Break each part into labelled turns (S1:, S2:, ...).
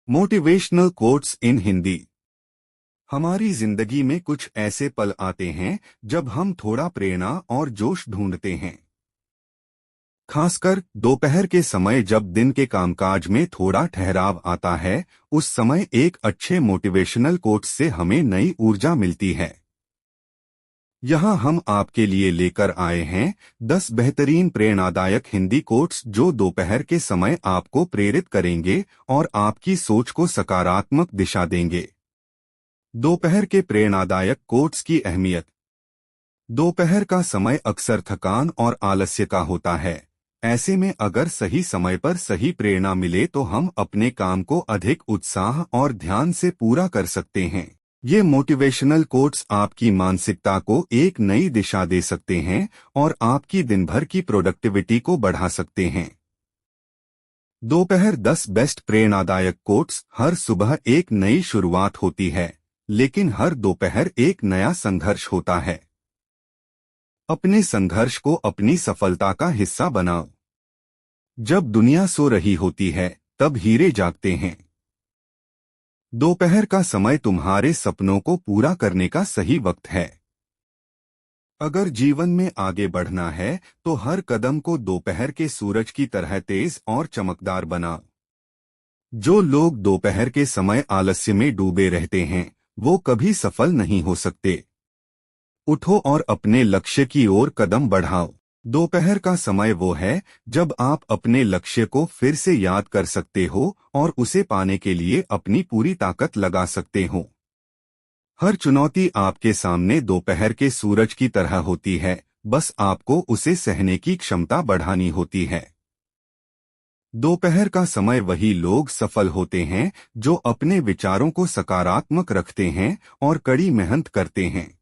S1: Motivational quotes in Hindi. हमारी जिंदगी में कुछ ऐसे पल आते हैं जब हम थोड़ा प्रेरणा और जोश ढूंढते हैं। खासकर दोपहर के समय जब दिन के कामकाज में थोड़ा ठहराव आता है, उस समय एक अच्छे मोटिवेशनल कोट्स से हमें नई ऊर्जा मिलती है। यहाँ हम आपके लिए लेकर आए हैं 10 बेहतरीन प्रेरणादायक हिंदी कोट्स जो दोपहर के समय आपको प्रेरित करेंगे और आपकी सोच को सकारात्मक दिशा देंगे। दोपहर के प्रेरणादायक कोट्स की अहमियत। दोपहर का समय अक्सर थकान और आलस्य का होता है। ऐसे में अगर सही समय पर सही प्रेरणा मिले तो हम अपने काम को अधिक उत्साह और ध्यान से पूरा कर सकते हैं। ये मोटिवेशनल कोट्स आपकी मानसिकता को एक नई दिशा दे सकते हैं और आपकी दिन भर की प्रोडक्टिविटी को बढ़ा सकते हैं। दोपहर 10 बेस्ट प्रेरणादायक कोट्स। हर सुबह एक नई शुरुआत होती है, लेकिन हर दोपहर एक नया संघर्ष होता है। अपने संघर्ष को अपनी सफलता का हिस्सा बनाओ। जब दुनिया सो रही होती है, तब हीरे जागते हैं। दोपहर का समय तुम्हारे सपनों को पूरा करने का सही वक्त है। अगर जीवन में आगे बढ़ना है, तो हर कदम को दोपहर के सूरज की तरह तेज और चमकदार बनाओ। जो लोग दोपहर के समय आलस्य में डूबे रहते हैं, वो कभी सफल नहीं हो सकते। उठो और अपने लक्ष्य की ओर कदम बढ़ाओ। दोपहर का समय वो है जब आप अपने लक्ष्य को फिर से याद कर सकते हो और उसे पाने के लिए अपनी पूरी ताकत लगा सकते हो। हर चुनौती आपके सामने दोपहर के सूरज की तरह होती है, बस आपको उसे सहने की क्षमता बढ़ानी होती है। दोपहर का समय वही लोग सफल होते हैं जो अपने विचारों को सकारात्मक रखते हैं और कड़ी मेहनत करते हैं।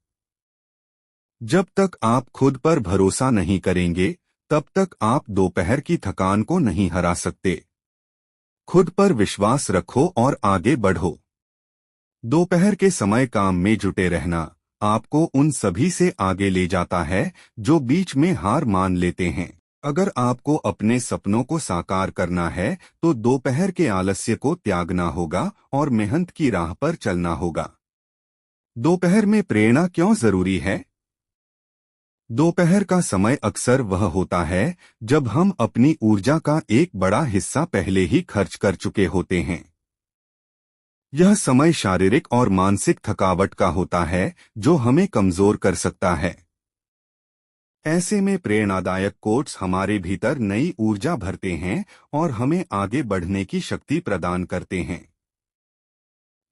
S1: जब तक आप खुद पर भरोसा नहीं करेंगे, तब तक आप दोपहर की थकान को नहीं हरा सकते। खुद पर विश्वास रखो और आगे बढ़ो। दोपहर के समय काम में जुटे रहना आपको उन सभी से आगे ले जाता है जो बीच में हार मान लेते हैं। अगर आपको अपने सपनों को साकार करना है, तो दोपहर के आलस्य को त्यागना होगा और मेहनत की राह पर चलना होगा। दोपहर में प्रेरणा क्यों जरूरी है? दोपहर का समय अक्सर वह होता है जब हम अपनी ऊर्जा का एक बड़ा हिस्सा पहले ही खर्च कर चुके होते हैं। यह समय शारीरिक और मानसिक थकावट का होता है जो हमें कमजोर कर सकता है। ऐसे में प्रेरणादायक कोट्स हमारे भीतर नई ऊर्जा भरते हैं और हमें आगे बढ़ने की शक्ति प्रदान करते हैं।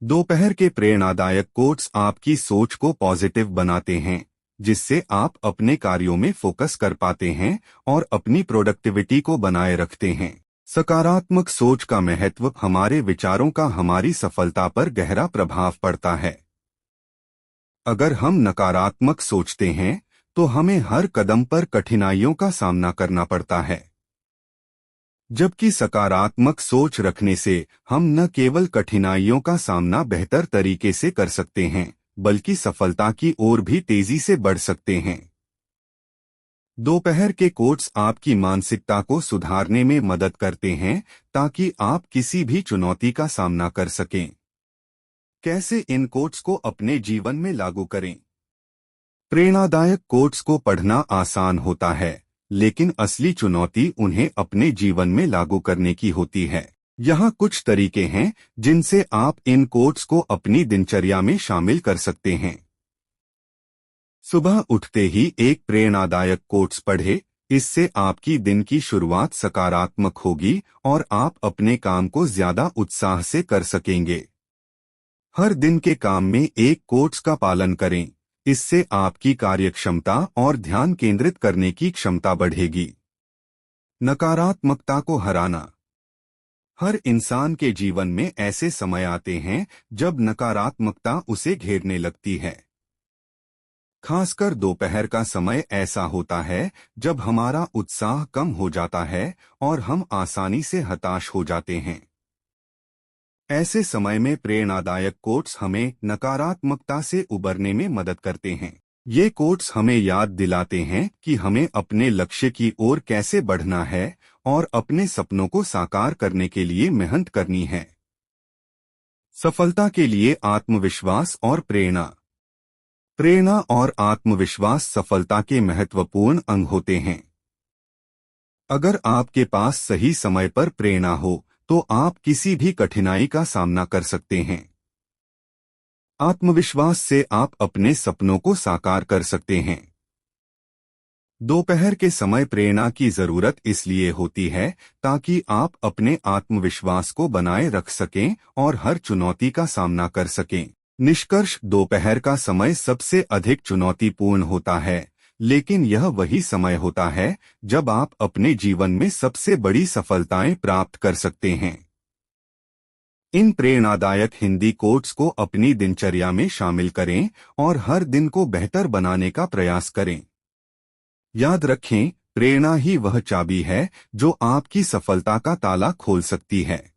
S1: दोपहर के प्रेरणादायक कोट्स आपकी सोच को पॉजिटिव बनाते हैं, जिससे आप अपने कार्यों में फोकस कर पाते हैं और अपनी प्रोडक्टिविटी को बनाए रखते हैं। सकारात्मक सोच का महत्व। हमारे विचारों का हमारी सफलता पर गहरा प्रभाव पड़ता है। अगर हम नकारात्मक सोचते हैं, तो हमें हर कदम पर कठिनाइयों का सामना करना पड़ता है। जबकि सकारात्मक सोच रखने से हम न केवल कठिनाइयों का सामना बेहतर तरीके से कर सकते हैं, बल्कि सफलता की ओर भी तेजी से बढ़ सकते हैं। दोपहर के कोट्स आपकी मानसिकता को सुधारने में मदद करते हैं ताकि आप किसी भी चुनौती का सामना कर सकें। कैसे इन कोट्स को अपने जीवन में लागू करें? प्रेरणादायक कोट्स को पढ़ना आसान होता है, लेकिन असली चुनौती उन्हें अपने जीवन में लागू करने की होती है। यहाँ कुछ तरीके हैं जिनसे आप इन कोट्स को अपनी दिनचर्या में शामिल कर सकते हैं। सुबह उठते ही एक प्रेरणादायक कोट्स पढ़ें। इससे आपकी दिन की शुरुआत सकारात्मक होगी और आप अपने काम को ज्यादा उत्साह से कर सकेंगे। हर दिन के काम में एक कोट्स का पालन करें। इससे आपकी कार्यक्षमता और ध्यान केंद्रित करने की क्षमता बढ़ेगी। नकारात्मकता को हराना। हर इंसान के जीवन में ऐसे समय आते हैं जब नकारात्मकता उसे घेरने लगती है। खासकर दोपहर का समय ऐसा होता है जब हमारा उत्साह कम हो जाता है और हम आसानी से हताश हो जाते हैं। ऐसे समय में प्रेरणादायक कोट्स हमें नकारात्मकता से उबरने में मदद करते हैं। ये कोट्स हमें याद दिलाते हैं कि हमें अपने लक्ष्य की ओर कैसे बढ़ना है और अपने सपनों को साकार करने के लिए मेहनत करनी है। सफलता के लिए आत्मविश्वास और प्रेरणा। प्रेरणा और आत्मविश्वास सफलता के महत्वपूर्ण अंग होते हैं। अगर आपके पास सही समय पर प्रेरणा हो तो आप किसी भी कठिनाई का सामना कर सकते हैं। आत्मविश्वास से आप अपने सपनों को साकार कर सकते हैं। दोपहर के समय प्रेरणा की जरूरत इसलिए होती है ताकि आप अपने आत्मविश्वास को बनाए रख सकें और हर चुनौती का सामना कर सकें। निष्कर्ष, दोपहर का समय सबसे अधिक चुनौतीपूर्ण होता है, लेकिन यह वही समय होता है जब आप अपने जीवन में सबसे बड़ी सफलताएं प्राप्त कर सकते हैं। इन प्रेरणादायक हिंदी कोट्स को अपनी दिनचर्या में शामिल करें और हर दिन को बेहतर बनाने का प्रयास करें। याद रखें, प्रेरणा ही वह चाबी है जो आपकी सफलता का ताला खोल सकती है।